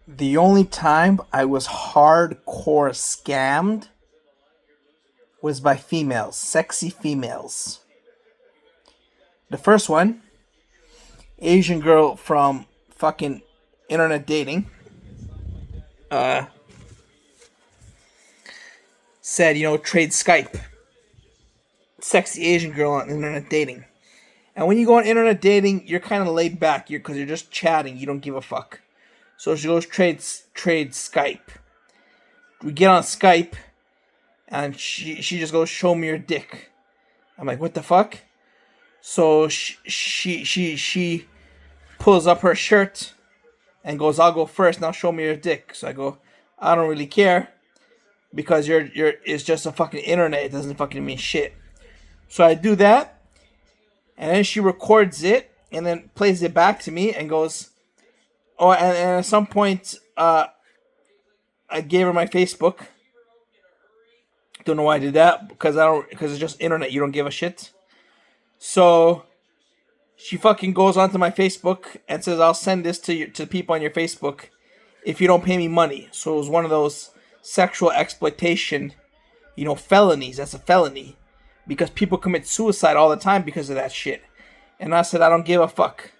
The only time I was hardcore scammed was by females, sexy females. The first one, Asian girl from fucking internet dating, uh, said, trade Skype. Sexy Asian girl on internet dating. And when you go on internet dating, you're kind of laid back, because you're just chatting. You don't give a fuck. So she goes trade Skype. We get on Skype, and she just goes, show me your dick. I'm like, what the fuck? So she pulls up her shirt and goes, I'll go first. Now show me your dick. So I go, I don't really care, because it's just a fucking internet. It doesn't fucking mean shit. So I do that, and then she records it and then plays it back to me and goes, oh, and at some point, I gave her my Facebook. Don't know why I did that, because it's just internet. You don't give a shit. So she fucking goes onto my Facebook and says, I'll send this to people on your Facebook if you don't pay me money. So it was one of those sexual exploitation, felonies. That's a felony, because people commit suicide all the time because of that shit. And I said, I don't give a fuck.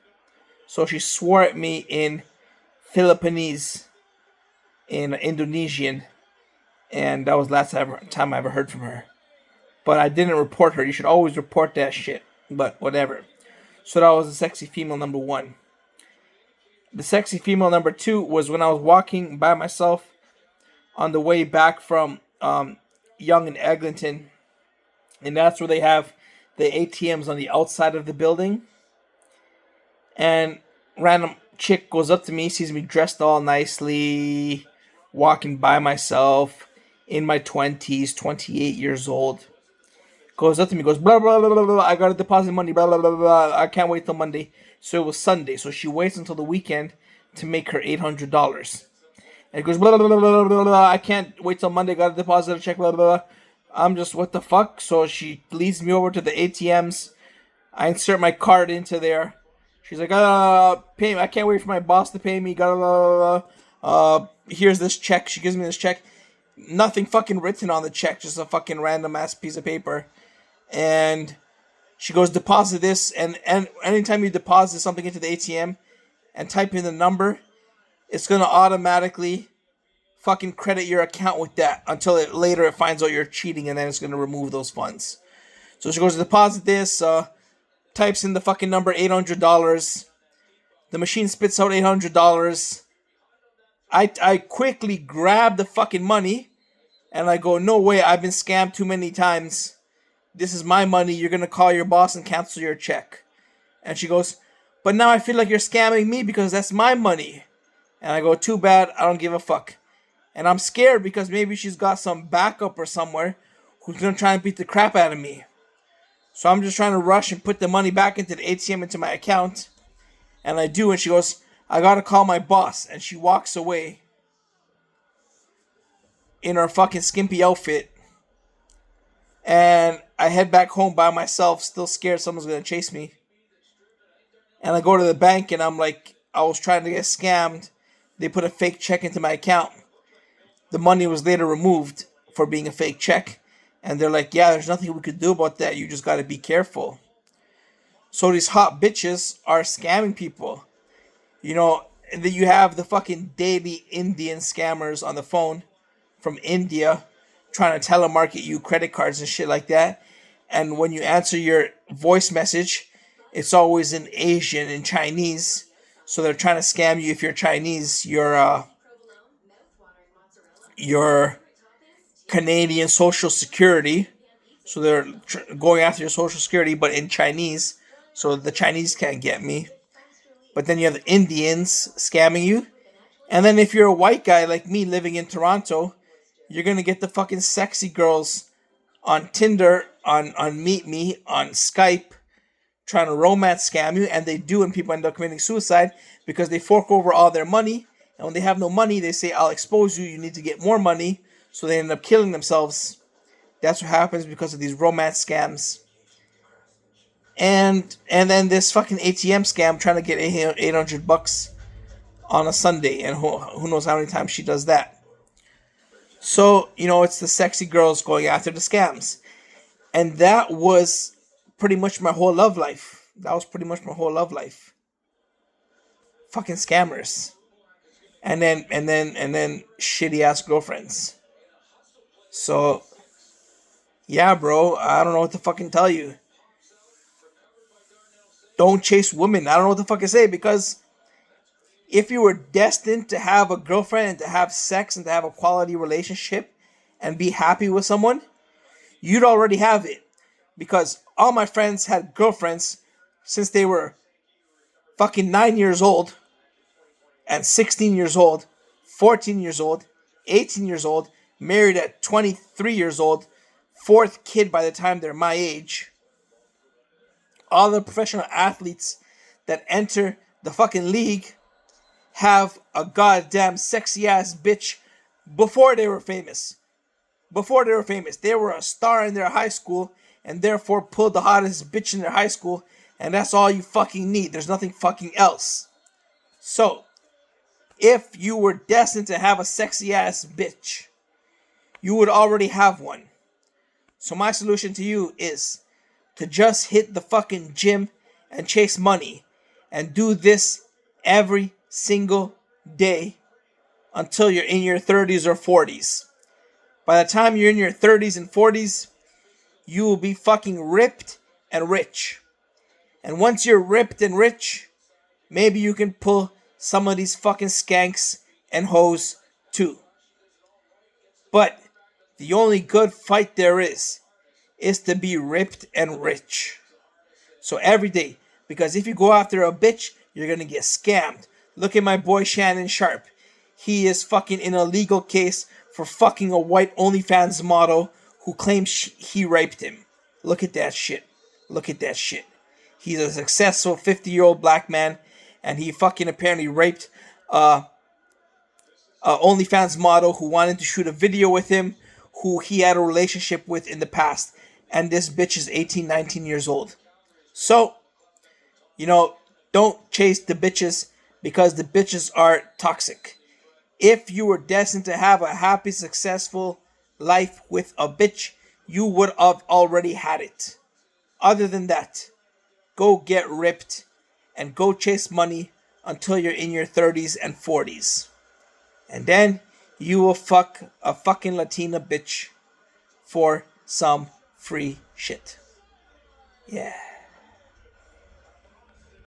So she swore at me in Philippines, in Indonesian, and that was the last time I ever heard from her. But I didn't report her. You should always report that shit. But whatever. So that was the sexy female number one. The sexy female number two was when I was walking by myself on the way back from Yonge and Eglinton. And that's where they have the ATMs on the outside of the building. And random chick goes up to me, sees me dressed all nicely, walking by myself, in my 20s, 28 years old. Goes up to me, goes, blah, blah, blah, blah, blah, I gotta deposit money, blah, blah, blah, blah, I can't wait till Monday. So it was Sunday, so she waits until the weekend to make her $800. And it goes, blah, blah, blah, blah, blah, blah, I can't wait till Monday, gotta deposit a check, blah, blah, blah. I'm just, what the fuck? So she leads me over to the ATMs. I insert my card into there. She's like, pay me. I can't wait for my boss to pay me. Here's this check. She gives me this check. Nothing fucking written on the check. Just a fucking random ass piece of paper. And she goes, deposit this. And anytime you deposit something into the ATM and type in the number, it's going to automatically fucking credit your account with that until later it finds out you're cheating, and then it's going to remove those funds. So she goes, deposit this. Types in the fucking number, $800. The machine spits out $800. I quickly grab the fucking money, and I go, no way, I've been scammed too many times. This is my money. You're going to call your boss and cancel your check. And she goes, but now I feel like you're scamming me because that's my money. And I go, too bad, I don't give a fuck. And I'm scared because maybe she's got some backup or somewhere who's going to try and beat the crap out of me. So I'm just trying to rush and put the money back into the ATM, into my account. And I do, and she goes, I gotta call my boss. And she walks away in her fucking skimpy outfit. And I head back home by myself, still scared someone's gonna chase me. And I go to the bank, and I'm like, I was trying to get scammed. They put a fake check into my account. The money was later removed for being a fake check. And they're like, yeah, there's nothing we could do about that. You just got to be careful. So these hot bitches are scamming people. And then you have the fucking daily Indian scammers on the phone from India trying to telemarket you credit cards and shit like that. And when you answer your voice message, it's always in Asian and Chinese. So they're trying to scam you. If you're Chinese, you're Canadian Social Security, so they're going after your Social Security, but in Chinese, so the Chinese can't get me. But then you have the Indians scamming you, and then if you're a white guy like me living in Toronto, you're gonna get the fucking sexy girls on Tinder, on Meet Me, on Skype, trying to romance scam you, and they do, and people end up committing suicide because they fork over all their money, and when they have no money, they say, I'll expose you, you need to get more money. So they end up killing themselves. That's what happens because of these romance scams. And then this fucking ATM scam trying to get $800 on a Sunday, and who knows how many times she does that. So, it's the sexy girls going after the scams. And that was pretty much my whole love life. Fucking scammers. And then shitty ass girlfriends. So, yeah, bro, I don't know what to fucking tell you. Don't chase women. I don't know what the fuck to say, because if you were destined to have a girlfriend and to have sex and to have a quality relationship and be happy with someone, you'd already have it. Because all my friends had girlfriends since they were fucking 9 years old and 16 years old, 14 years old, 18 years old, married at 23 years old, fourth kid by the time they're my age. All the professional athletes that enter the fucking league have a goddamn sexy ass bitch before they were famous. They were a star in their high school and therefore pulled the hottest bitch in their high school, and that's all you fucking need. There's nothing fucking else. So, if you were destined to have a sexy ass bitch, you would already have one. So my solution to you is to just hit the fucking gym and chase money, and do this every single day until you're in your 30s or 40s. By the time you're in your 30s and 40s, you will be fucking ripped and rich. And once you're ripped and rich, maybe you can pull some of these fucking skanks and hoes too. But the only good fight there is to be ripped and rich. So every day, because if you go after a bitch, you're gonna get scammed. Look at my boy Shannon Sharp. He is fucking in a legal case for fucking a white OnlyFans model who claims he raped him. Look at that shit. He's a successful 50-year-old black man, and he fucking apparently raped a OnlyFans model who wanted to shoot a video with him, who he had a relationship with in the past. And this bitch is 18, 19 years old. So, don't chase the bitches, because the bitches are toxic. If you were destined to have a happy, successful life with a bitch, you would have already had it. Other than that, go get ripped and go chase money until you're in your 30s and 40s. And then you will fuck a fucking Latina bitch for some free shit. Yeah.